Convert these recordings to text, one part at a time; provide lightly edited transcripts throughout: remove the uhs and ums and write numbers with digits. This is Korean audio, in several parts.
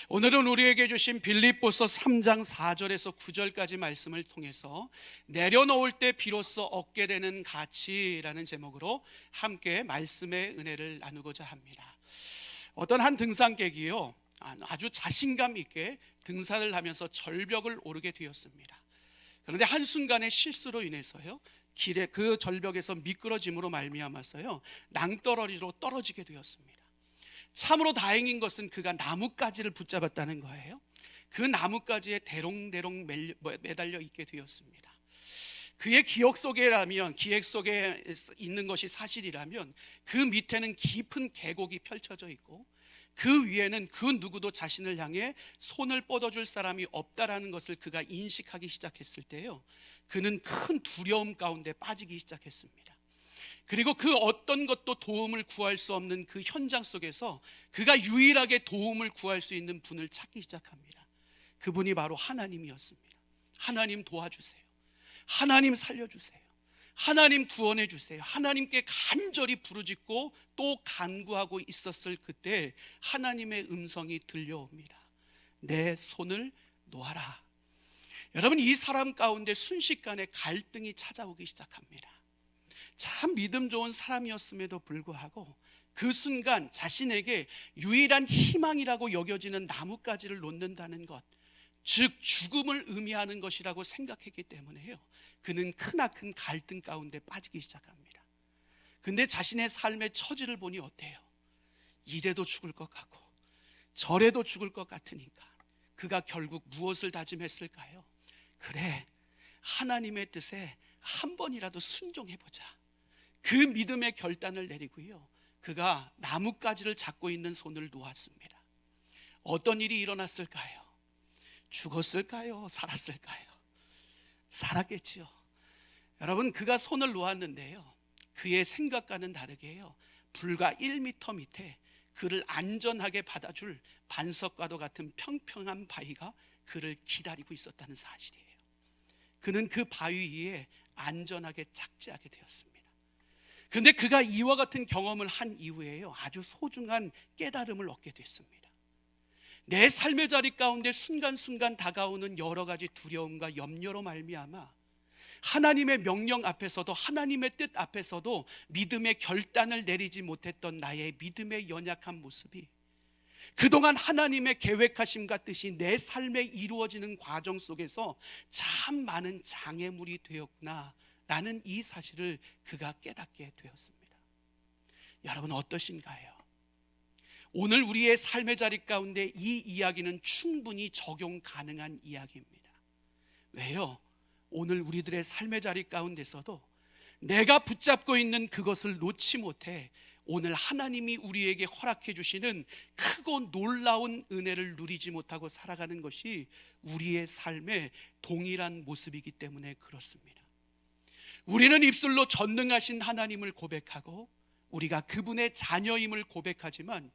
오늘은 우리에게 주신 빌립보서 3장 4절에서 9절까지 말씀을 통해서 내려놓을 때 비로소 얻게 되는 가치라는 제목으로 함께 말씀의 은혜를 나누고자 합니다. 어떤 한 등산객이요, 아주 자신감 있게 등산을 하면서 절벽을 오르게 되었습니다. 그런데 한순간의 실수로 인해서요, 길에 그 절벽에서 미끄러짐으로 말미암아서요, 낭떠러리로 떨어지게 되었습니다. 참으로 다행인 것은 그가 나뭇가지를 붙잡았다는 거예요. 그 나뭇가지에 대롱대롱 매달려 있게 되었습니다. 그의 기억 속에 있는 것이 사실이라면 그 밑에는 깊은 계곡이 펼쳐져 있고 그 위에는 그 누구도 자신을 향해 손을 뻗어줄 사람이 없다라는 것을 그가 인식하기 시작했을 때요, 그는 큰 두려움 가운데 빠지기 시작했습니다. 그리고 그 어떤 것도 도움을 구할 수 없는 그 현장 속에서 그가 유일하게 도움을 구할 수 있는 분을 찾기 시작합니다. 그분이 바로 하나님이었습니다. 하나님 도와주세요. 하나님 살려주세요. 하나님 구원해 주세요. 하나님께 간절히 부르짖고 또 간구하고 있었을 그때 하나님의 음성이 들려옵니다. 내 손을 놓아라. 여러분, 이 사람 가운데 순식간에 갈등이 찾아오기 시작합니다. 참 믿음 좋은 사람이었음에도 불구하고 그 순간 자신에게 유일한 희망이라고 여겨지는 나뭇가지를 놓는다는 것, 즉 죽음을 의미하는 것이라고 생각했기 때문에요, 그는 크나큰 갈등 가운데 빠지기 시작합니다. 근데 자신의 삶의 처지를 보니 어때요? 이래도 죽을 것 같고 저래도 죽을 것 같으니까 그가 결국 무엇을 다짐했을까요? 그래, 하나님의 뜻에 한 번이라도 순종해보자. 그 믿음의 결단을 내리고요, 그가 나뭇가지를 잡고 있는 손을 놓았습니다. 어떤 일이 일어났을까요? 죽었을까요? 살았을까요? 살았겠지요. 여러분, 그가 손을 놓았는데요, 그의 생각과는 다르게요, 불과 1m 밑에 그를 안전하게 받아줄 반석과도 같은 평평한 바위가 그를 기다리고 있었다는 사실이에요. 그는 그 바위 위에 안전하게 착지하게 되었습니다. 그런데 그가 이와 같은 경험을 한 이후에요, 아주 소중한 깨달음을 얻게 됐습니다. 내 삶의 자리 가운데 순간순간 다가오는 여러 가지 두려움과 염려로 말미암아 하나님의 명령 앞에서도, 하나님의 뜻 앞에서도 믿음의 결단을 내리지 못했던 나의 믿음의 연약한 모습이 그동안 하나님의 계획하심과 뜻이 내 삶에 이루어지는 과정 속에서 참 많은 장애물이 되었구나 라는 이 사실을 그가 깨닫게 되었습니다. 여러분, 어떠신가요? 오늘 우리의 삶의 자리 가운데 이 이야기는 충분히 적용 가능한 이야기입니다. 왜요? 오늘 우리들의 삶의 자리 가운데서도 내가 붙잡고 있는 그것을 놓지 못해 오늘 하나님이 우리에게 허락해 주시는 크고 놀라운 은혜를 누리지 못하고 살아가는 것이 우리의 삶의 동일한 모습이기 때문에 그렇습니다. 우리는 입술로 전능하신 하나님을 고백하고 우리가 그분의 자녀임을 고백하지만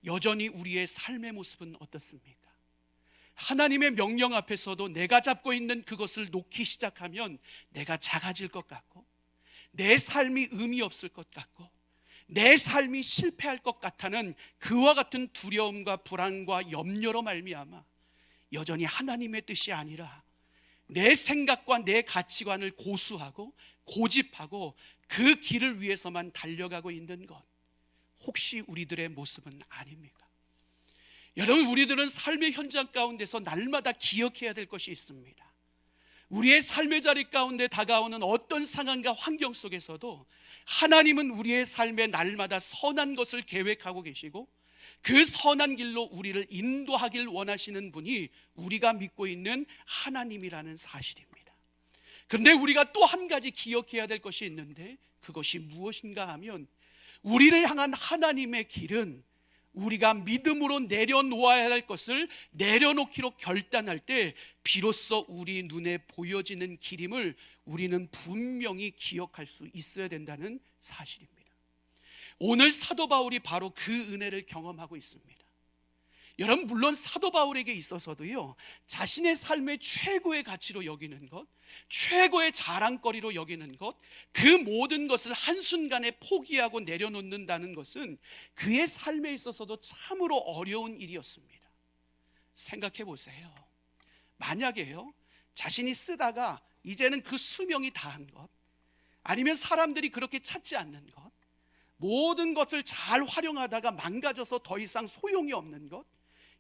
여전히 우리의 삶의 모습은 어떻습니까? 하나님의 명령 앞에서도 내가 잡고 있는 그것을 놓기 시작하면 내가 작아질 것 같고 내 삶이 의미 없을 것 같고 내 삶이 실패할 것 같다는 그와 같은 두려움과 불안과 염려로 말미암아 여전히 하나님의 뜻이 아니라 내 생각과 내 가치관을 고수하고 고집하고 그 길을 위해서만 달려가고 있는 것, 혹시 우리들의 모습은 아닙니까? 여러분, 우리들은 삶의 현장 가운데서 날마다 기억해야 될 것이 있습니다. 우리의 삶의 자리 가운데 다가오는 어떤 상황과 환경 속에서도 하나님은 우리의 삶에 날마다 선한 것을 계획하고 계시고 그 선한 길로 우리를 인도하길 원하시는 분이 우리가 믿고 있는 하나님이라는 사실입니다. 그런데 우리가 또 한 가지 기억해야 될 것이 있는데 그것이 무엇인가 하면 우리를 향한 하나님의 길은 우리가 믿음으로 내려놓아야 할 것을 내려놓기로 결단할 때 비로소 우리 눈에 보여지는 길임을 우리는 분명히 기억할 수 있어야 된다는 사실입니다. 오늘 사도 바울이 바로 그 은혜를 경험하고 있습니다. 여러분, 물론 사도 바울에게 있어서도요, 자신의 삶의 최고의 가치로 여기는 것, 최고의 자랑거리로 여기는 것, 그 모든 것을 한순간에 포기하고 내려놓는다는 것은 그의 삶에 있어서도 참으로 어려운 일이었습니다. 생각해 보세요. 만약에요, 자신이 쓰다가 이제는 그 수명이 다한 것, 아니면 사람들이 그렇게 찾지 않는 것, 모든 것을 잘 활용하다가 망가져서 더 이상 소용이 없는 것,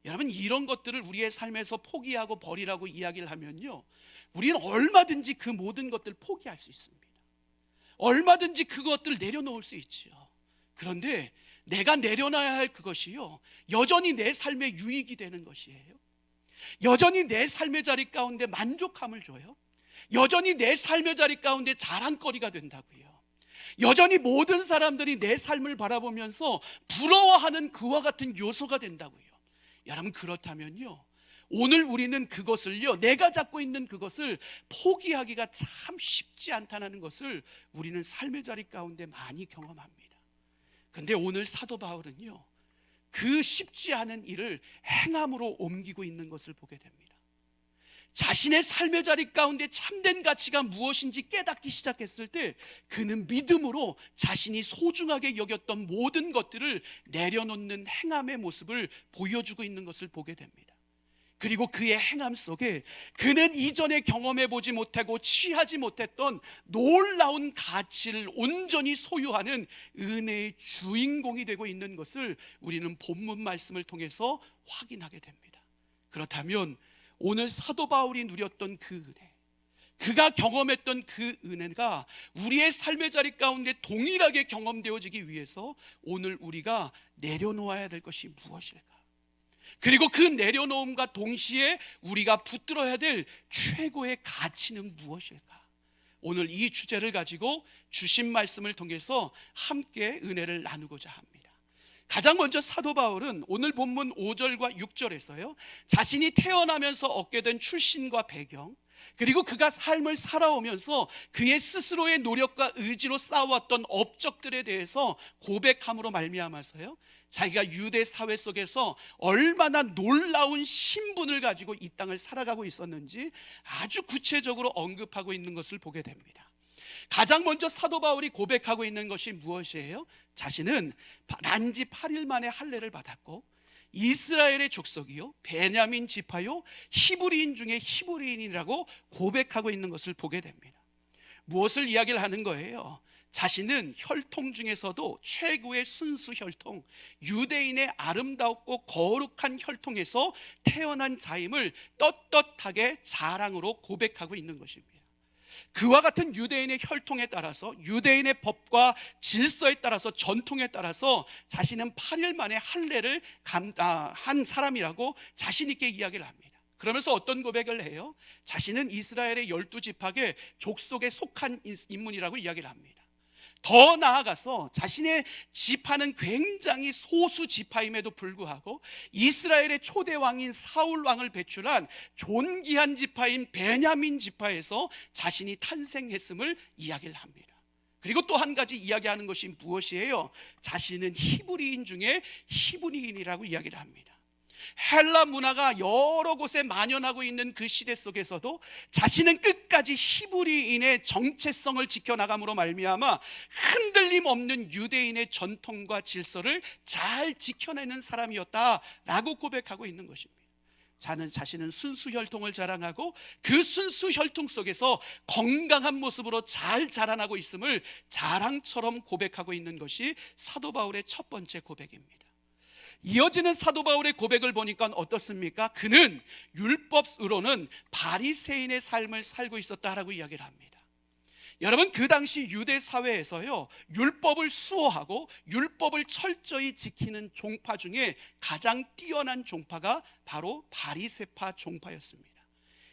여러분, 이런 것들을 우리의 삶에서 포기하고 버리라고 이야기를 하면요, 우리는 얼마든지 그 모든 것들 포기할 수 있습니다. 얼마든지 그것들을 내려놓을 수 있지요. 그런데 내가 내려놔야 할 그것이요, 여전히 내 삶에 유익이 되는 것이에요. 여전히 내 삶의 자리 가운데 만족함을 줘요. 여전히 내 삶의 자리 가운데 자랑거리가 된다고요. 여전히 모든 사람들이 내 삶을 바라보면서 부러워하는 그와 같은 요소가 된다고요. 여러분, 그렇다면요, 오늘 우리는 그것을요, 내가 잡고 있는 그것을 포기하기가 참 쉽지 않다는 것을 우리는 삶의 자리 가운데 많이 경험합니다. 그런데 오늘 사도 바울은요, 그 쉽지 않은 일을 행함으로 옮기고 있는 것을 보게 됩니다. 자신의 삶의 자리 가운데 참된 가치가 무엇인지 깨닫기 시작했을 때 그는 믿음으로 자신이 소중하게 여겼던 모든 것들을 내려놓는 행함의 모습을 보여주고 있는 것을 보게 됩니다. 그리고 그의 행함 속에 그는 이전에 경험해 보지 못하고 취하지 못했던 놀라운 가치를 온전히 소유하는 은혜의 주인공이 되고 있는 것을 우리는 본문 말씀을 통해서 확인하게 됩니다. 그렇다면 오늘 사도 바울이 누렸던 그 은혜, 그가 경험했던 그 은혜가 우리의 삶의 자리 가운데 동일하게 경험되어지기 위해서 오늘 우리가 내려놓아야 될 것이 무엇일까? 그리고 그 내려놓음과 동시에 우리가 붙들어야 될 최고의 가치는 무엇일까? 오늘 이 주제를 가지고 주신 말씀을 통해서 함께 은혜를 나누고자 합니다. 가장 먼저 사도 바울은 오늘 본문 5절과 6절에서요, 자신이 태어나면서 얻게 된 출신과 배경, 그리고 그가 삶을 살아오면서 그의 스스로의 노력과 의지로 쌓아왔던 업적들에 대해서 고백함으로 말미암아서요, 자기가 유대 사회 속에서 얼마나 놀라운 신분을 가지고 이 땅을 살아가고 있었는지 아주 구체적으로 언급하고 있는 것을 보게 됩니다. 가장 먼저 사도 바울이 고백하고 있는 것이 무엇이에요? 자신은 난지 8일 만에 할례를 받았고 이스라엘의 족속이요, 베냐민 지파요, 히브리인 중에 히브리인이라고 고백하고 있는 것을 보게 됩니다. 무엇을 이야기를 하는 거예요? 자신은 혈통 중에서도 최고의 순수 혈통, 유대인의 아름답고 거룩한 혈통에서 태어난 자임을 떳떳하게 자랑으로 고백하고 있는 것입니다. 그와 같은 유대인의 혈통에 따라서, 유대인의 법과 질서에 따라서, 전통에 따라서 자신은 8일 만에 할례를 한 사람이라고 자신 있게 이야기를 합니다. 그러면서 어떤 고백을 해요? 자신은 이스라엘의 12지파의 족속에 속한 인물이라고 이야기를 합니다. 더 나아가서 자신의 지파는 굉장히 소수 지파임에도 불구하고 이스라엘의 초대 왕인 사울 왕을 배출한 존귀한 지파인 베냐민 지파에서 자신이 탄생했음을 이야기를 합니다. 그리고 또 한 가지 이야기하는 것이 무엇이에요? 자신은 히브리인 중에 히브리인이라고 이야기를 합니다. 헬라 문화가 여러 곳에 만연하고 있는 그 시대 속에서도 자신은 끝까지 히브리인의 정체성을 지켜나감으로 말미암아 흔들림 없는 유대인의 전통과 질서를 잘 지켜내는 사람이었다라고 고백하고 있는 것입니다. 자신은 순수 혈통을 자랑하고 그 순수 혈통 속에서 건강한 모습으로 잘 자라나고 있음을 자랑처럼 고백하고 있는 것이 사도 바울의 첫 번째 고백입니다. 이어지는 사도 바울의 고백을 보니까 어떻습니까? 그는 율법으로는 바리새인의 삶을 살고 있었다라고 이야기를 합니다. 여러분, 그 당시 유대 사회에서요, 율법을 수호하고 율법을 철저히 지키는 종파 중에 가장 뛰어난 종파가 바로 바리새파 종파였습니다.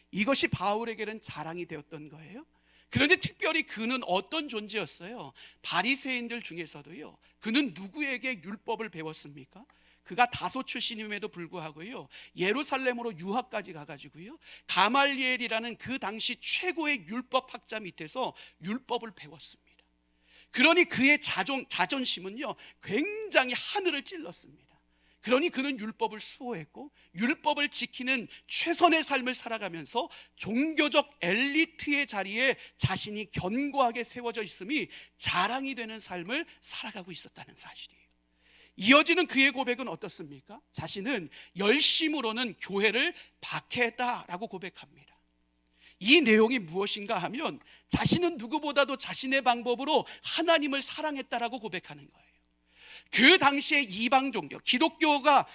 이것이 바울에게는 자랑이 되었던 거예요. 그런데 특별히 그는 어떤 존재였어요? 바리새인들 중에서도요, 그는 누구에게 율법을 배웠습니까? 그가 다소 출신임에도 불구하고요, 예루살렘으로 유학까지 가가지고요, 가말리엘이라는 그 당시 최고의 율법 학자 밑에서 율법을 배웠습니다. 그러니 그의 자존심은요, 굉장히 하늘을 찔렀습니다. 그러니 그는 율법을 수호했고 율법을 지키는 최선의 삶을 살아가면서 종교적 엘리트의 자리에 자신이 견고하게 세워져 있음이 자랑이 되는 삶을 살아가고 있었다는 사실이에요. 이어지는 그의 고백은 어떻습니까? 자신은 열심으로는 교회를 박해했다라고 고백합니다. 이 내용이 무엇인가 하면 자신은 누구보다도 자신의 방법으로 하나님을 사랑했다라고 고백하는 거예요. 그 당시에 이방 종교, 기독교가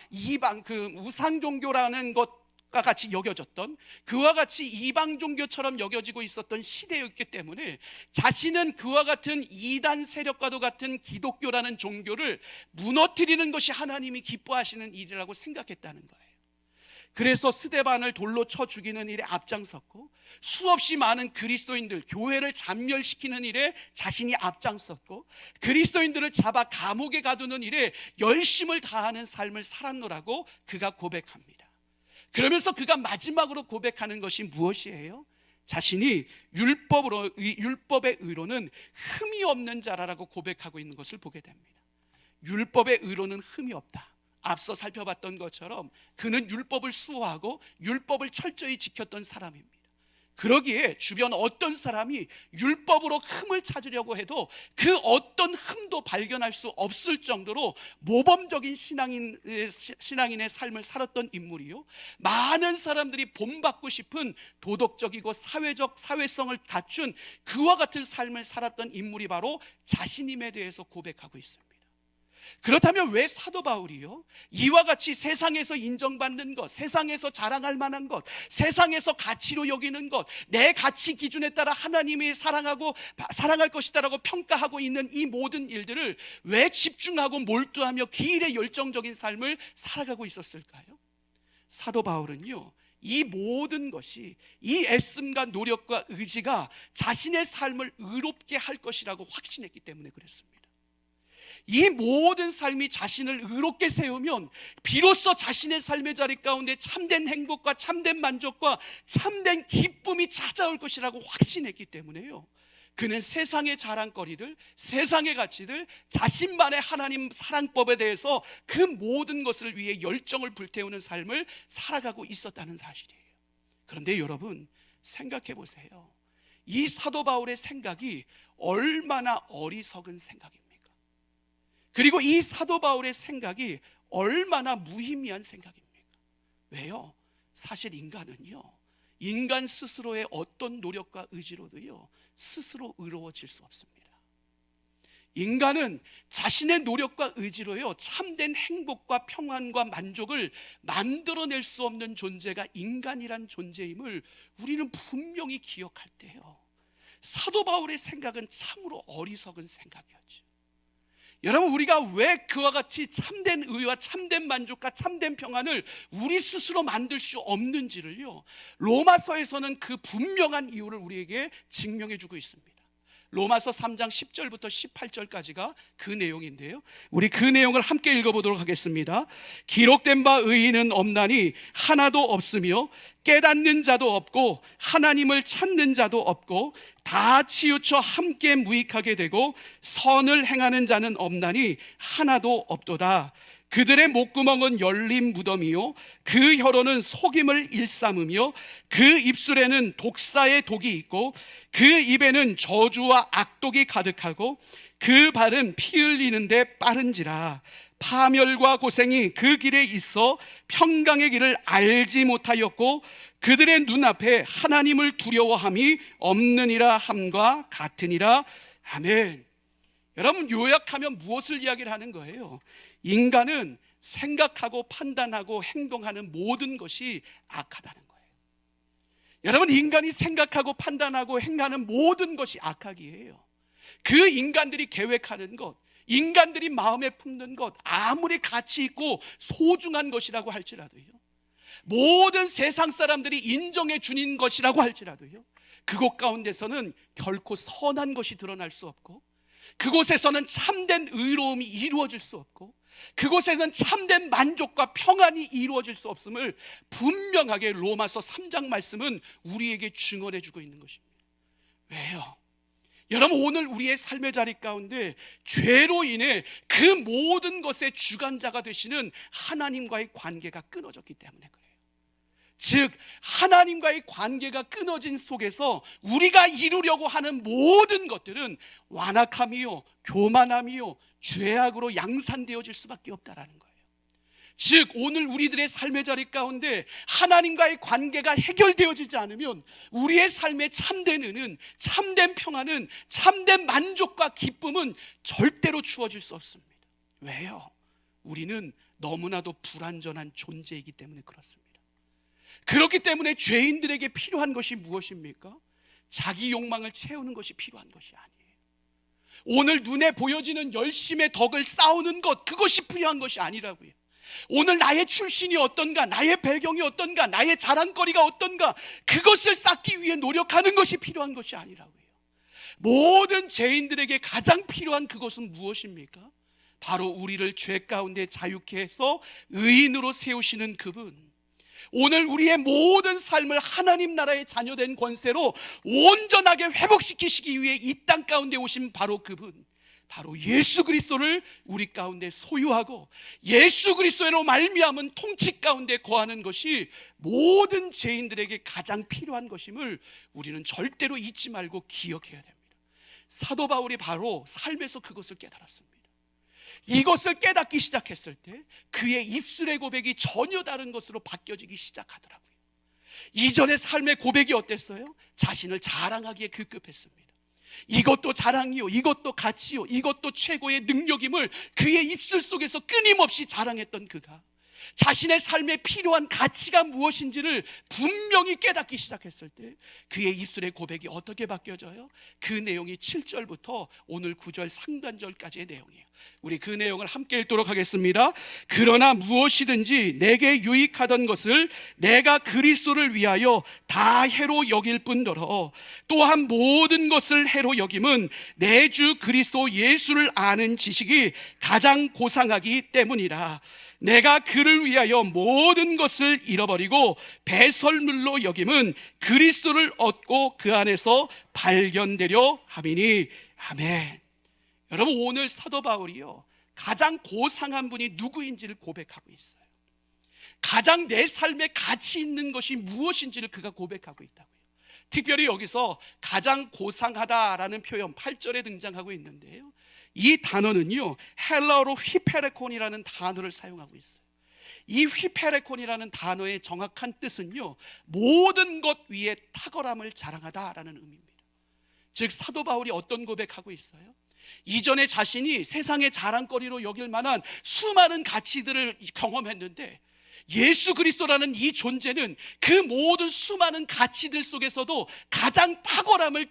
우상 종교라는 것과 같이 여겨졌던, 그와 같이 이방 종교처럼 여겨지고 있었던 시대였기 때문에 자신은 그와 같은 이단 세력과도 같은 기독교라는 종교를 무너뜨리는 것이 하나님이 기뻐하시는 일이라고 생각했다는 거예요. 그래서 스데반을 돌로 쳐 죽이는 일에 앞장섰고, 수없이 많은 그리스도인들, 교회를 잔멸시키는 일에 자신이 앞장섰고, 그리스도인들을 잡아 감옥에 가두는 일에 열심을 다하는 삶을 살았노라고 그가 고백합니다. 그러면서 그가 마지막으로 고백하는 것이 무엇이에요? 자신이 율법의 의로는 흠이 없는 자라고 고백하고 있는 것을 보게 됩니다. 율법의 의로는 흠이 없다. 앞서 살펴봤던 것처럼 그는 율법을 수호하고 율법을 철저히 지켰던 사람입니다. 그러기에 주변 어떤 사람이 율법으로 흠을 찾으려고 해도 그 어떤 흠도 발견할 수 없을 정도로 모범적인 신앙인의 삶을 살았던 인물이요, 많은 사람들이 본받고 싶은 도덕적이고 사회성을 갖춘 그와 같은 삶을 살았던 인물이 바로 자신임에 대해서 고백하고 있습니다. 그렇다면 왜 사도 바울이요, 이와 같이 세상에서 인정받는 것, 세상에서 자랑할 만한 것, 세상에서 가치로 여기는 것, 내 가치 기준에 따라 하나님이 사랑할 것이다라고 평가하고 있는 이 모든 일들을 왜 집중하고 몰두하며 기일의 열정적인 삶을 살아가고 있었을까요? 사도 바울은요, 이 모든 것이, 이 애씀과 노력과 의지가 자신의 삶을 의롭게 할 것이라고 확신했기 때문에 그랬습니다. 이 모든 삶이 자신을 의롭게 세우면 비로소 자신의 삶의 자리 가운데 참된 행복과 참된 만족과 참된 기쁨이 찾아올 것이라고 확신했기 때문에요, 그는 세상의 자랑거리들, 세상의 가치들, 자신만의 하나님 사랑법에 대해서 그 모든 것을 위해 열정을 불태우는 삶을 살아가고 있었다는 사실이에요. 그런데 여러분, 생각해 보세요. 이 사도 바울의 생각이 얼마나 어리석은 생각입니까? 그리고 이 사도 바울의 생각이 얼마나 무의미한 생각입니까? 왜요? 사실 인간은요, 인간 스스로의 어떤 노력과 의지로도요, 스스로 의로워질 수 없습니다. 인간은 자신의 노력과 의지로요, 참된 행복과 평안과 만족을 만들어낼 수 없는 존재가 인간이란 존재임을 우리는 분명히 기억할 때요, 사도 바울의 생각은 참으로 어리석은 생각이었죠. 여러분, 우리가 왜 그와 같이 참된 의와 참된 만족과 참된 평안을 우리 스스로 만들 수 없는지를요, 로마서에서는 그 분명한 이유를 우리에게 증명해 주고 있습니다. 로마서 3장 10절부터 18절까지가 그 내용인데요, 우리 그 내용을 함께 읽어보도록 하겠습니다. 기록된 바 의인은 없나니 하나도 없으며 깨닫는 자도 없고 하나님을 찾는 자도 없고 다 치우쳐 함께 무익하게 되고 선을 행하는 자는 없나니 하나도 없도다. 그들의 목구멍은 열린 무덤이요 그 혀로는 속임을 일삼으며 그 입술에는 독사의 독이 있고 그 입에는 저주와 악독이 가득하고 그 발은 피 흘리는데 빠른지라. 파멸과 고생이 그 길에 있어 평강의 길을 알지 못하였고 그들의 눈앞에 하나님을 두려워함이 없느니라 함과 같으니라. 아멘. 여러분, 요약하면 무엇을 이야기를 하는 거예요? 인간은 생각하고 판단하고 행동하는 모든 것이 악하다는 거예요. 여러분, 인간이 생각하고 판단하고 행하는 모든 것이 악하기예요. 그 인간들이 계획하는 것, 인간들이 마음에 품는 것, 아무리 가치 있고 소중한 것이라고 할지라도요, 모든 세상 사람들이 인정해 주는 것이라고 할지라도요, 그곳 가운데서는 결코 선한 것이 드러날 수 없고, 그곳에서는 참된 의로움이 이루어질 수 없고, 그곳에는 참된 만족과 평안이 이루어질 수 없음을 분명하게 로마서 3장 말씀은 우리에게 증언해 주고 있는 것입니다. 왜요? 여러분, 오늘 우리의 삶의 자리 가운데 죄로 인해 그 모든 것의 주관자가 되시는 하나님과의 관계가 끊어졌기 때문에 그래요. 즉 하나님과의 관계가 끊어진 속에서 우리가 이루려고 하는 모든 것들은 완악함이요, 교만함이요, 죄악으로 양산되어질 수밖에 없다라는 거예요. 즉 오늘 우리들의 삶의 자리 가운데 하나님과의 관계가 해결되어지지 않으면 우리의 삶의 참된 은은, 참된 평안은, 참된 만족과 기쁨은 절대로 주어질 수 없습니다. 왜요? 우리는 너무나도 불완전한 존재이기 때문에 그렇습니다. 그렇기 때문에 죄인들에게 필요한 것이 무엇입니까? 자기 욕망을 채우는 것이 필요한 것이 아니에요. 오늘 눈에 보여지는 열심의 덕을 쌓는 것, 그것이 필요한 것이 아니라고요. 오늘 나의 출신이 어떤가, 나의 배경이 어떤가, 나의 자랑거리가 어떤가, 그것을 쌓기 위해 노력하는 것이 필요한 것이 아니라고요. 모든 죄인들에게 가장 필요한 그것은 무엇입니까? 바로 우리를 죄 가운데 자유케 해서 의인으로 세우시는 그분, 오늘 우리의 모든 삶을 하나님 나라의 자녀된 권세로 온전하게 회복시키시기 위해 이 땅 가운데 오신 바로 그분, 바로 예수 그리스도를 우리 가운데 소유하고 예수 그리스도로 말미암은 통치 가운데 거하는 것이 모든 죄인들에게 가장 필요한 것임을 우리는 절대로 잊지 말고 기억해야 됩니다. 사도 바울이 바로 삶에서 그것을 깨달았습니다. 이것을 깨닫기 시작했을 때 그의 입술의 고백이 전혀 다른 것으로 바뀌어지기 시작하더라고요. 이전의 삶의 고백이 어땠어요? 자신을 자랑하기에 급급했습니다. 이것도 자랑이요, 이것도 가치요, 이것도 최고의 능력임을 그의 입술 속에서 끊임없이 자랑했던 그가 자신의 삶에 필요한 가치가 무엇인지를 분명히 깨닫기 시작했을 때 그의 입술의 고백이 어떻게 바뀌어져요? 그 내용이 7절부터 오늘 9절 상단절까지의 내용이에요. 우리 그 내용을 함께 읽도록 하겠습니다. 그러나 무엇이든지 내게 유익하던 것을 내가 그리스도를 위하여 다 해로 여길 뿐더러 또한 모든 것을 해로 여김은 내 주 그리스도 예수를 아는 지식이 가장 고상하기 때문이라. 내가 그를 위하여 모든 것을 잃어버리고 배설물로 여김은 그리스도를 얻고 그 안에서 발견되려 함이니. 아멘. 여러분, 오늘 사도 바울이요 가장 고상한 분이 누구인지를 고백하고 있어요. 가장 내 삶에 가치 있는 것이 무엇인지를 그가 고백하고 있다고요. 특별히 여기서 가장 고상하다라는 표현 8절에 등장하고 있는데요, 이 단어는요 헬라어로 휘페레콘이라는 단어를 사용하고 있어요. 이 휘페레콘이라는 단어의 정확한 뜻은요 모든 것 위에 탁월함을 자랑하다라는 의미입니다. 즉 사도 바울이 어떤 고백하고 있어요? 이전에 자신이 세상의 자랑거리로 여길 만한 수많은 가치들을 경험했는데 예수 그리스도라는 이 존재는 그 모든 수많은 가치들 속에서도 가장 탁월함을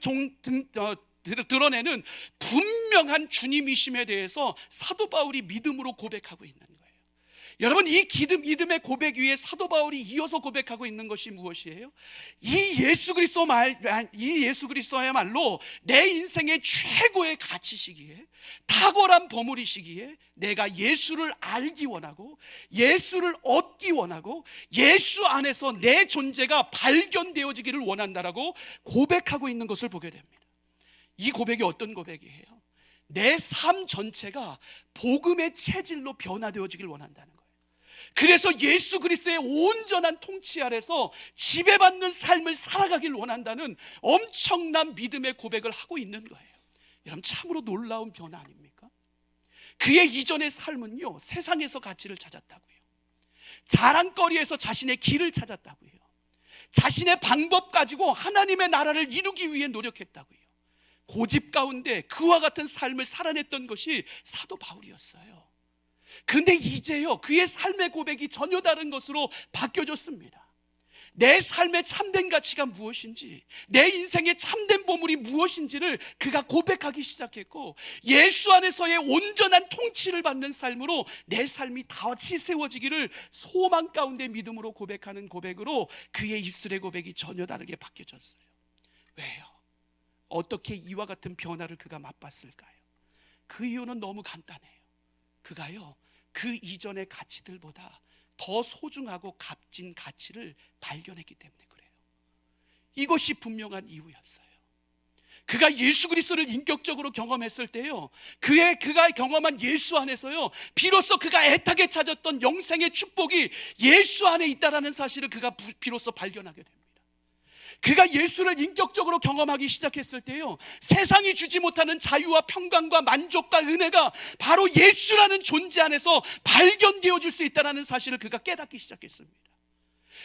드러내는 분명한 주님이심에 대해서 사도 바울이 믿음으로 고백하고 있는 거예요. 여러분, 이 믿음의 고백 위에 사도 바울이 이어서 고백하고 있는 것이 무엇이에요? 이 예수 그리스도야말로 내 인생의 최고의 가치시기에, 탁월한 보물이시기에 내가 예수를 알기 원하고 예수를 얻기 원하고 예수 안에서 내 존재가 발견되어지기를 원한다라고 고백하고 있는 것을 보게 됩니다. 이 고백이 어떤 고백이에요? 내 삶 전체가 복음의 체질로 변화되어지길 원한다는 거예요. 그래서 예수 그리스도의 온전한 통치 아래서 지배받는 삶을 살아가길 원한다는 엄청난 믿음의 고백을 하고 있는 거예요. 여러분, 참으로 놀라운 변화 아닙니까? 그의 이전의 삶은요 세상에서 가치를 찾았다고요, 자랑거리에서 자신의 길을 찾았다고요, 자신의 방법 가지고 하나님의 나라를 이루기 위해 노력했다고요. 고집 가운데 그와 같은 삶을 살아냈던 것이 사도 바울이었어요. 그런데 이제요 그의 삶의 고백이 전혀 다른 것으로 바뀌어졌습니다. 내 삶의 참된 가치가 무엇인지, 내 인생의 참된 보물이 무엇인지를 그가 고백하기 시작했고, 예수 안에서의 온전한 통치를 받는 삶으로 내 삶이 다시 세워지기를 소망 가운데 믿음으로 고백하는 고백으로 그의 입술의 고백이 전혀 다르게 바뀌어졌어요. 왜요? 어떻게 이와 같은 변화를 그가 맛봤을까요? 그 이유는 너무 간단해요. 그가요 그 이전의 가치들보다 더 소중하고 값진 가치를 발견했기 때문에 그래요. 이것이 분명한 이유였어요. 그가 예수 그리스도를 인격적으로 경험했을 때요, 그가 경험한 예수 안에서요, 비로소 그가 애타게 찾았던 영생의 축복이 예수 안에 있다라는 사실을 그가 비로소 발견하게 됩니다. 그가 예수를 인격적으로 경험하기 시작했을 때요, 세상이 주지 못하는 자유와 평강과 만족과 은혜가 바로 예수라는 존재 안에서 발견되어질 수 있다는 사실을 그가 깨닫기 시작했습니다.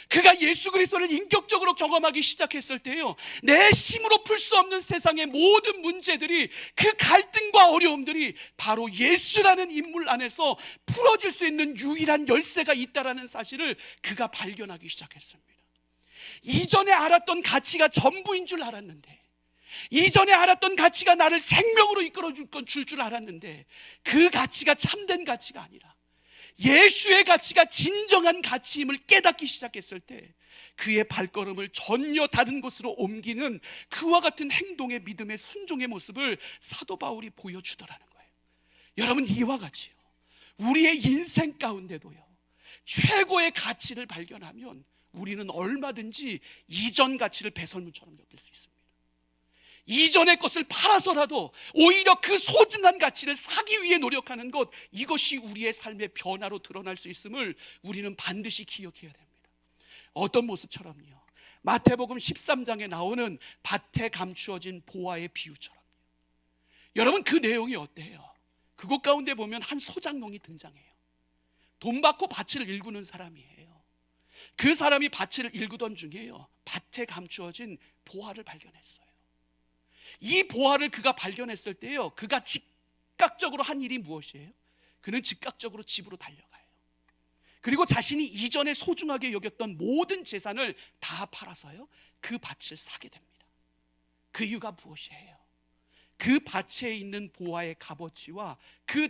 그가 예수 그리스도를 인격적으로 경험하기 시작했을 때요, 내 힘으로 풀 수 없는 세상의 모든 문제들이, 그 갈등과 어려움들이 바로 예수라는 인물 안에서 풀어질 수 있는 유일한 열쇠가 있다는 사실을 그가 발견하기 시작했습니다. 이전에 알았던 가치가 전부인 줄 알았는데, 이전에 알았던 가치가 나를 생명으로 이끌어 줄 줄 알았는데, 그 가치가 참된 가치가 아니라 예수의 가치가 진정한 가치임을 깨닫기 시작했을 때, 그의 발걸음을 전혀 다른 곳으로 옮기는 그와 같은 행동의 믿음의 순종의 모습을 사도 바울이 보여주더라는 거예요. 여러분, 이와 같이요, 우리의 인생 가운데도요, 최고의 가치를 발견하면 우리는 얼마든지 이전 가치를 배설물처럼 느낄 수 있습니다. 이전의 것을 팔아서라도 오히려 그 소중한 가치를 사기 위해 노력하는 것, 이것이 우리의 삶의 변화로 드러날 수 있음을 우리는 반드시 기억해야 됩니다. 어떤 모습처럼요, 마태복음 13장에 나오는 밭에 감추어진 보화의 비유처럼요. 여러분, 그 내용이 어때요? 그곳 가운데 보면 한 소장농이 등장해요. 돈 받고 밭을 일구는 사람이에요. 그 사람이 밭을 일구던 중에요, 밭에 감추어진 보화를 발견했어요. 이 보화를 그가 발견했을 때요, 그가 즉각적으로 한 일이 무엇이에요? 그는 즉각적으로 집으로 달려가요. 그리고 자신이 이전에 소중하게 여겼던 모든 재산을 다 팔아서요, 그 밭을 사게 됩니다. 그 이유가 무엇이에요? 그 밭에 있는 보화의 값어치와 그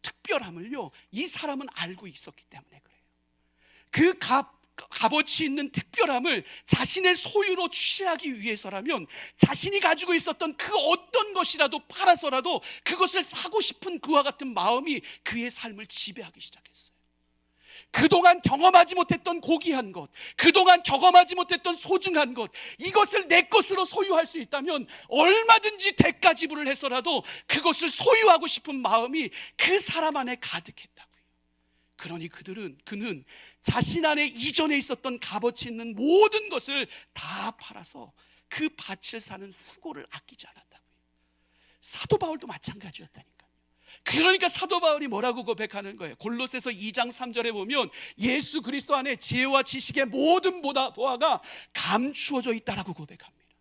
특별함을요, 이 사람은 알고 있었기 때문에 그래요. 그 값어치 있는 특별함을 자신의 소유로 취하기 위해서라면 자신이 가지고 있었던 그 어떤 것이라도 팔아서라도 그것을 사고 싶은 그와 같은 마음이 그의 삶을 지배하기 시작했어요. 그동안 경험하지 못했던 고귀한 것, 그동안 경험하지 못했던 소중한 것, 이것을 내 것으로 소유할 수 있다면 얼마든지 대가 지불을 해서라도 그것을 소유하고 싶은 마음이 그 사람 안에 가득했다고요. 그러니 그는 자신 안에 이전에 있었던 값어치 있는 모든 것을 다 팔아서 그 밭을 사는 수고를 아끼지 않았다고요. 사도 바울도 마찬가지였다니까요. 그러니까 사도 바울이 뭐라고 고백하는 거예요? 골로새서 2장 3절에 보면 예수 그리스도 안에 지혜와 지식의 모든 보화가 감추어져 있다라고 고백합니다.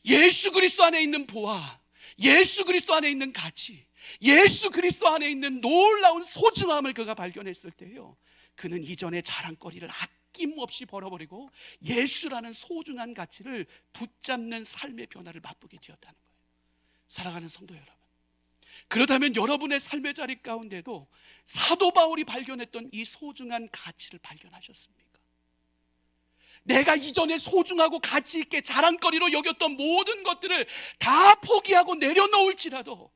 예수 그리스도 안에 있는 보화, 예수 그리스도 안에 있는 가치, 예수 그리스도 안에 있는 놀라운 소중함을 그가 발견했을 때요, 그는 이전의 자랑거리를 아낌없이 벌어버리고 예수라는 소중한 가치를 붙잡는 삶의 변화를 맛보게 되었다는 거예요. 사랑하는 성도 여러분, 그렇다면 여러분의 삶의 자리 가운데도 사도 바울이 발견했던 이 소중한 가치를 발견하셨습니까? 내가 이전에 소중하고 가치 있게 자랑거리로 여겼던 모든 것들을 다 포기하고 내려놓을지라도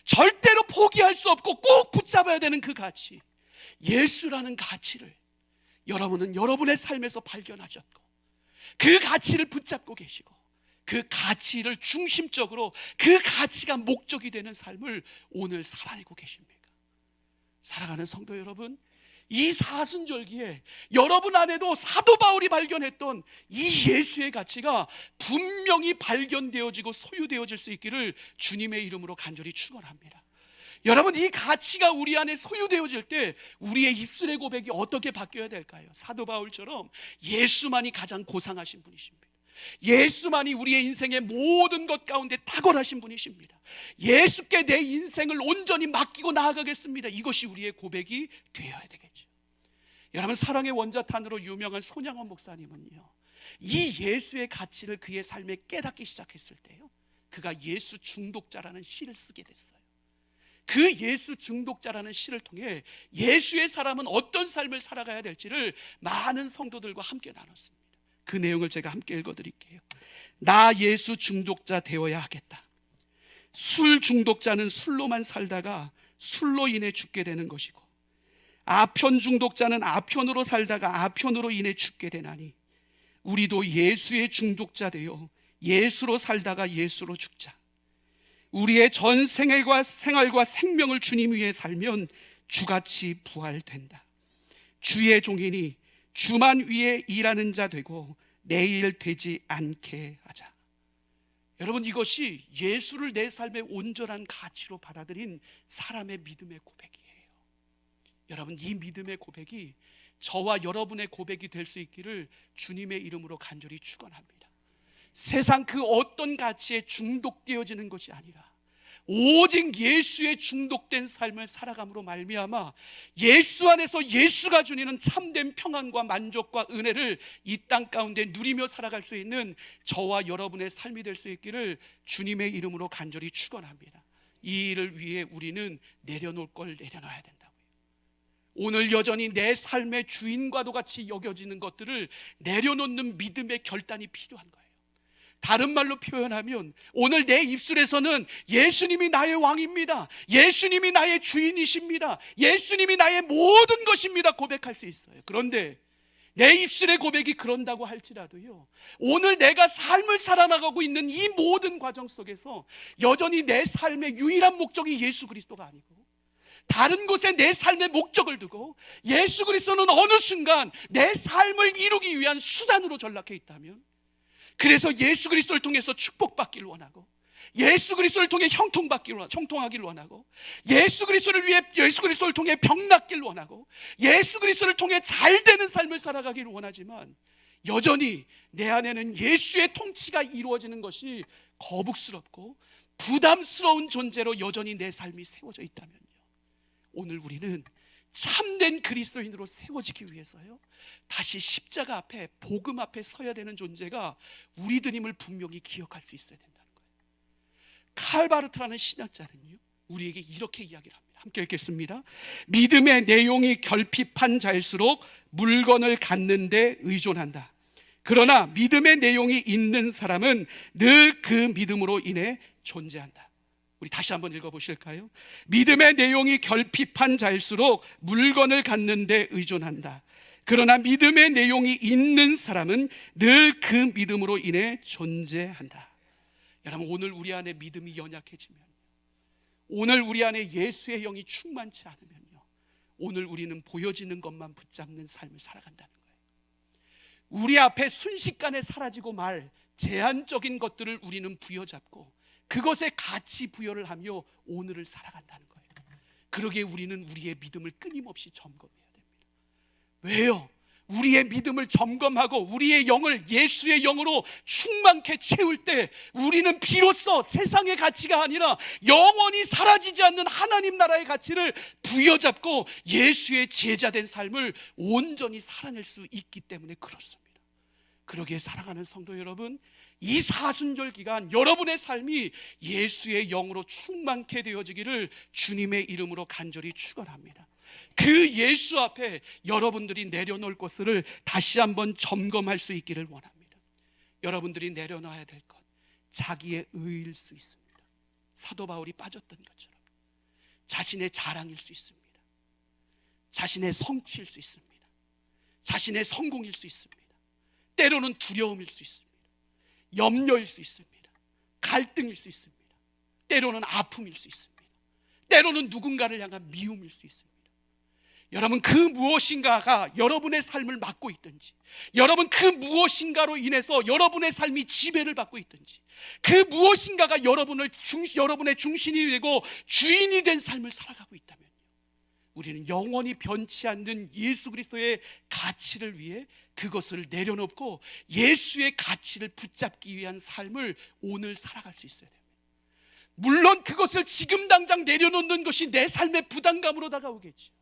절대로 포기할 수 없고 꼭 붙잡아야 되는 그 가치, 예수라는 가치를 여러분은 여러분의 삶에서 발견하셨고, 그 가치를 붙잡고 계시고, 그 가치를 중심적으로, 그 가치가 목적이 되는 삶을 오늘 살아내고 계십니까? 사랑하는 성도 여러분, 이 사순절기에 여러분 안에도 사도 바울이 발견했던 이 예수의 가치가 분명히 발견되어지고 소유되어질 수 있기를 주님의 이름으로 간절히 축원합니다. 여러분, 이 가치가 우리 안에 소유되어질 때 우리의 입술의 고백이 어떻게 바뀌어야 될까요? 사도 바울처럼 예수만이 가장 고상하신 분이십니다. 예수만이 우리의 인생의 모든 것 가운데 탁월하신 분이십니다. 예수께 내 인생을 온전히 맡기고 나아가겠습니다, 이것이 우리의 고백이 되어야 되겠죠. 여러분, 사랑의 원자탄으로 유명한 손양원 목사님은요, 이 예수의 가치를 그의 삶에 깨닫기 시작했을 때요, 그가 예수 중독자라는 시를 쓰게 됐어요. 그 예수 중독자라는 시를 통해 예수의 사람은 어떤 삶을 살아가야 될지를 많은 성도들과 함께 나눴습니다. 그 내용을 제가 함께 읽어드릴게요. 나 예수 중독자 되어야 하겠다. 술 중독자는 술로만 살다가 술로 인해 죽게 되는 것이고, 아편 중독자는 아편으로 살다가 아편으로 인해 죽게 되나니, 우리도 예수의 중독자 되어 예수로 살다가 예수로 죽자. 우리의 전 생활과 생명을 주님 위해 살면 주같이 부활된다. 주의 종이니 주만 위해 일하는 자 되고 내일 되지 않게 하자. 여러분, 이것이 예수를 내 삶의 온전한 가치로 받아들인 사람의 믿음의 고백이에요. 여러분, 이 믿음의 고백이 저와 여러분의 고백이 될 수 있기를 주님의 이름으로 간절히 축원합니다. 세상 그 어떤 가치에 중독되어지는 것이 아니라 오직 예수에 중독된 삶을 살아감으로 말미암아 예수 안에서 예수가 주시는 참된 평안과 만족과 은혜를 이 땅 가운데 누리며 살아갈 수 있는 저와 여러분의 삶이 될 수 있기를 주님의 이름으로 간절히 축원합니다. 이 일을 위해 우리는 내려놓을 걸 내려놔야 된다고요. 오늘 여전히 내 삶의 주인과도 같이 여겨지는 것들을 내려놓는 믿음의 결단이 필요한 거예요. 다른 말로 표현하면 오늘 내 입술에서는 예수님이 나의 왕입니다, 예수님이 나의 주인이십니다, 예수님이 나의 모든 것입니다 고백할 수 있어요. 그런데 내 입술의 고백이 그런다고 할지라도요, 오늘 내가 삶을 살아나가고 있는 이 모든 과정 속에서 여전히 내 삶의 유일한 목적이 예수 그리스도가 아니고 다른 곳에 내 삶의 목적을 두고 예수 그리스도는 어느 순간 내 삶을 이루기 위한 수단으로 전락해 있다면, 그래서 예수 그리스도를 통해서 축복받기를 원하고 예수 그리스도를 통해 형통하기를 원하고 예수 그리스도를 통해 병 낫기를 원하고 예수 그리스도를 통해 잘 되는 삶을 살아가기를 원하지만 여전히 내 안에는 예수의 통치가 이루어지는 것이 거북스럽고 부담스러운 존재로 여전히 내 삶이 세워져 있다면요, 오늘 우리는 참된 그리스도인으로 세워지기 위해서요, 다시 십자가 앞에, 복음 앞에 서야 되는 존재가 우리들임을 분명히 기억할 수 있어야 된다는 거예요. 칼바르트라는 신학자는요, 우리에게 이렇게 이야기를 합니다. 함께 읽겠습니다. 믿음의 내용이 결핍한 자일수록 물건을 갖는 데 의존한다. 그러나 믿음의 내용이 있는 사람은 늘 그 믿음으로 인해 존재한다. 우리 다시 한번 읽어보실까요? 믿음의 내용이 결핍한 자일수록 물건을 갖는 데 의존한다. 그러나 믿음의 내용이 있는 사람은 늘 그 믿음으로 인해 존재한다. 여러분, 오늘 우리 안에 믿음이 연약해지면, 오늘 우리 안에 예수의 영이 충만치 않으면요, 오늘 우리는 보여지는 것만 붙잡는 삶을 살아간다는 거예요. 우리 앞에 순식간에 사라지고 말 제한적인 것들을 우리는 부여잡고 그것에 가치 부여를 하며 오늘을 살아간다는 거예요. 그러기에 우리는 우리의 믿음을 끊임없이 점검해야 됩니다. 왜요? 우리의 믿음을 점검하고 우리의 영을 예수의 영으로 충만케 채울 때 우리는 비로소 세상의 가치가 아니라 영원히 사라지지 않는 하나님 나라의 가치를 부여잡고 예수의 제자된 삶을 온전히 살아낼 수 있기 때문에 그렇습니다. 그러기에 사랑하는 성도 여러분, 이 사순절 기간 여러분의 삶이 예수의 영으로 충만케 되어지기를 주님의 이름으로 간절히 축원합니다. 그 예수 앞에 여러분들이 내려놓을 것을 다시 한번 점검할 수 있기를 원합니다. 여러분들이 내려놔야 될 것, 자기의 의일 수 있습니다. 사도 바울이 빠졌던 것처럼 자신의 자랑일 수 있습니다. 자신의 성취일 수 있습니다. 자신의 성공일 수 있습니다. 때로는 두려움일 수 있습니다. 염려일 수 있습니다. 갈등일 수 있습니다. 때로는 아픔일 수 있습니다. 때로는 누군가를 향한 미움일 수 있습니다. 여러분, 그 무엇인가가 여러분의 삶을 막고 있든지, 여러분 그 무엇인가로 인해서 여러분의 삶이 지배를 받고 있든지, 그 무엇인가가 여러분의 중심이 되고 주인이 된 삶을 살아가고 있다면, 우리는 영원히 변치 않는 예수 그리스도의 가치를 위해 그것을 내려놓고 예수의 가치를 붙잡기 위한 삶을 오늘 살아갈 수 있어야 됩니다. 물론 그것을 지금 당장 내려놓는 것이 내 삶의 부담감으로 다가오겠죠.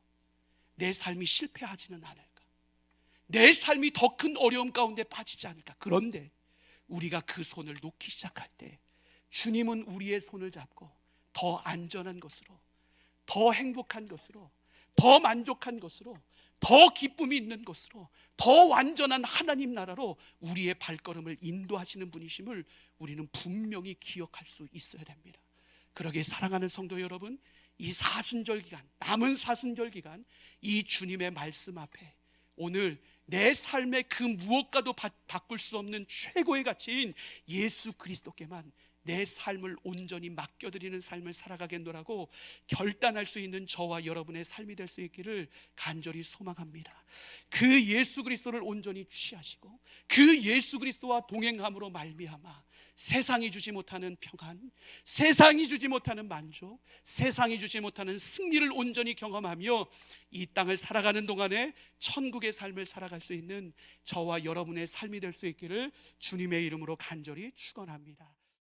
내 삶이 실패하지는 않을까, 내 삶이 더 큰 어려움 가운데 빠지지 않을까. 그런데 우리가 그 손을 놓기 시작할 때 주님은 우리의 손을 잡고 더 안전한 것으로, 더 행복한 것으로, 더 만족한 것으로, 더 기쁨이 있는 것으로, 더 완전한 하나님 나라로 우리의 발걸음을 인도하시는 분이심을 우리는 분명히 기억할 수 있어야 됩니다. 그러기에 사랑하는 성도 여러분, 이 사순절 기간, 남은 사순절 기간, 이 주님의 말씀 앞에 오늘 내 삶의 그 무엇과도 바꿀 수 없는 최고의 가치인 예수 그리스도께만 내 삶을 온전히 맡겨드리는 삶을 살아가겠노라고 결단할 수 있는 저와 여러분의 삶이 될 수 있기를 간절히 소망합니다. 그 예수 그리스도를 온전히 취하시고 그 예수 그리스도와 동행함으로 말미암아 세상이 주지 못하는 평안, 세상이 주지 못하는 만족, 세상이 주지 못하는 승리를 온전히 경험하며 이 땅을 살아가는 동안에 천국의 삶을 살아갈 수 있는 저와 여러분의 삶이 될 수 있기를 주님의 이름으로 간절히 축원합니다.